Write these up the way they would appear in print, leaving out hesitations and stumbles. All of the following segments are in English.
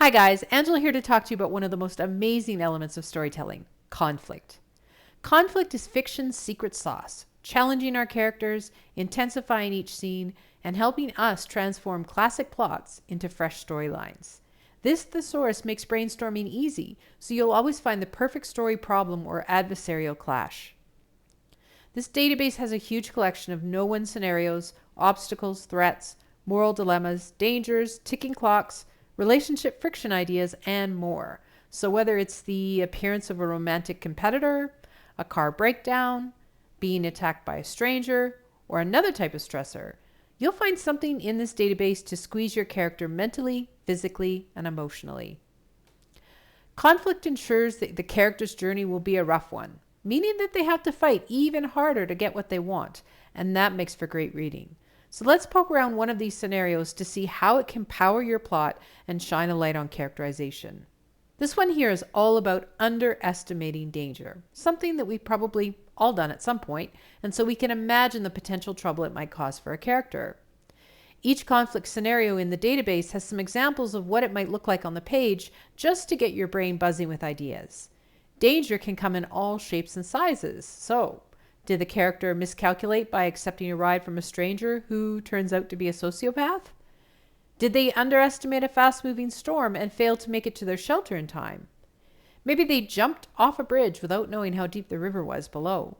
Hi guys, Angela here to talk to you about one of the most amazing elements of storytelling, conflict. Conflict is fiction's secret sauce, challenging our characters, intensifying each scene, and helping us transform classic plots into fresh storylines. This thesaurus makes brainstorming easy, so you'll always find the perfect story problem or adversarial clash. This database has a huge collection of no-win scenarios, obstacles, threats, moral dilemmas, dangers, ticking clocks, relationship friction ideas, and more. So whether it's the appearance of a romantic competitor, a car breakdown, being attacked by a stranger, or another type of stressor, you'll find something in this database to squeeze your character mentally, physically, and emotionally. Conflict ensures that the character's journey will be a rough one, meaning that they have to fight even harder to get what they want, and that makes for great reading. So let's poke around one of these scenarios to see how it can power your plot and shine a light on characterization. This one here is all about underestimating danger, something that we've probably all done at some point, and so we can imagine the potential trouble it might cause for a character. Each conflict scenario in the database has some examples of what it might look like on the page, just to get your brain buzzing with ideas. Danger can come in all shapes and sizes. So, did the character miscalculate by accepting a ride from a stranger who turns out to be a sociopath? Did they underestimate a fast-moving storm and fail to make it to their shelter in time? Maybe they jumped off a bridge without knowing how deep the river was below.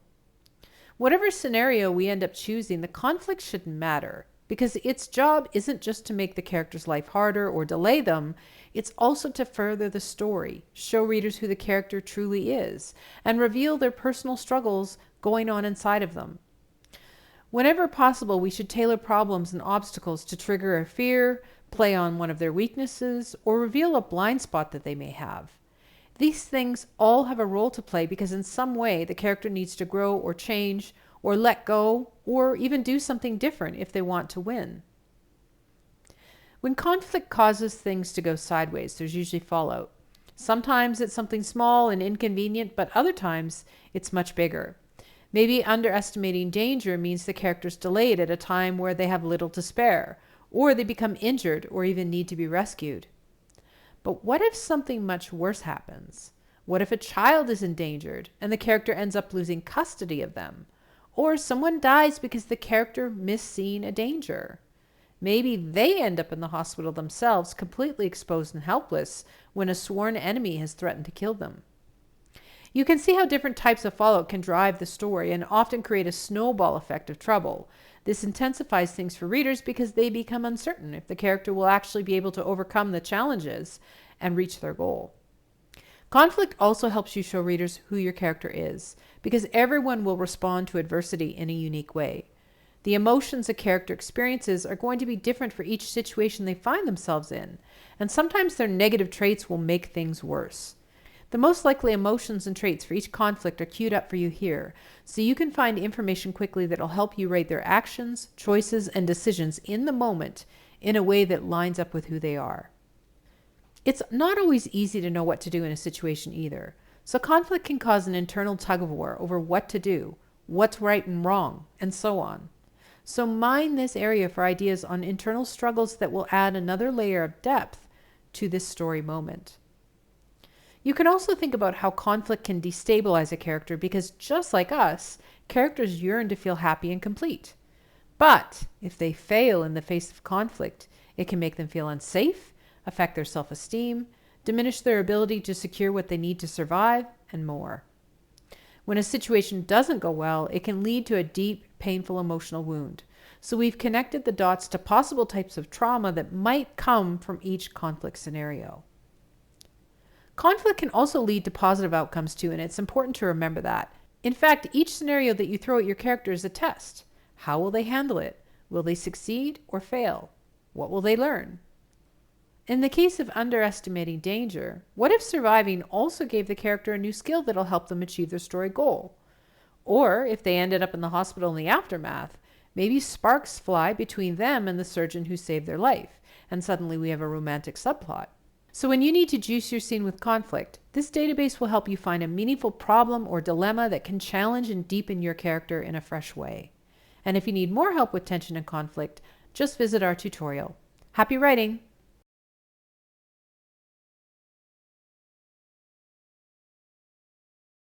Whatever scenario we end up choosing, the conflict shouldn't matter, because its job isn't just to make the character's life harder or delay them, it's also to further the story, show readers who the character truly is, and reveal their personal struggles going on inside of them. Whenever possible, we should tailor problems and obstacles to trigger a fear, play on one of their weaknesses, or reveal a blind spot that they may have. These things all have a role to play because in some way the character needs to grow or change or let go or even do something different if they want to win. When conflict causes things to go sideways, there's usually fallout. Sometimes it's something small and inconvenient, but other times it's much bigger. Maybe underestimating danger means the character's delayed at a time where they have little to spare, or they become injured or even need to be rescued. But what if something much worse happens? What if a child is endangered and the character ends up losing custody of them? Or someone dies because the character missed seeing a danger? Maybe they end up in the hospital themselves, completely exposed and helpless, when a sworn enemy has threatened to kill them. You can see how different types of fallout can drive the story and often create a snowball effect of trouble. This intensifies things for readers because they become uncertain if the character will actually be able to overcome the challenges and reach their goal. Conflict also helps you show readers who your character is, because everyone will respond to adversity in a unique way. The emotions a character experiences are going to be different for each situation they find themselves in, and sometimes their negative traits will make things worse. The most likely emotions and traits for each conflict are queued up for you here, so you can find information quickly that will help you rate their actions, choices, and decisions in the moment in a way that lines up with who they are. It's not always easy to know what to do in a situation either, so conflict can cause an internal tug-of-war over what to do, what's right and wrong, and so on. So mine this area for ideas on internal struggles that will add another layer of depth to this story moment. You can also think about how conflict can destabilize a character because just like us, characters yearn to feel happy and complete. But if they fail in the face of conflict, it can make them feel unsafe, affect their self-esteem, diminish their ability to secure what they need to survive, and more. When a situation doesn't go well, it can lead to a deep, painful emotional wound. So we've connected the dots to possible types of trauma that might come from each conflict scenario. Conflict can also lead to positive outcomes too, and it's important to remember that. In fact, each scenario that you throw at your character is a test. How will they handle it? Will they succeed or fail? What will they learn? In the case of underestimating danger, what if surviving also gave the character a new skill that'll help them achieve their story goal? Or if they ended up in the hospital in the aftermath, maybe sparks fly between them and the surgeon who saved their life, and suddenly we have a romantic subplot. So when you need to juice your scene with conflict, this database will help you find a meaningful problem or dilemma that can challenge and deepen your character in a fresh way. And if you need more help with tension and conflict, just visit our tutorial. Happy writing!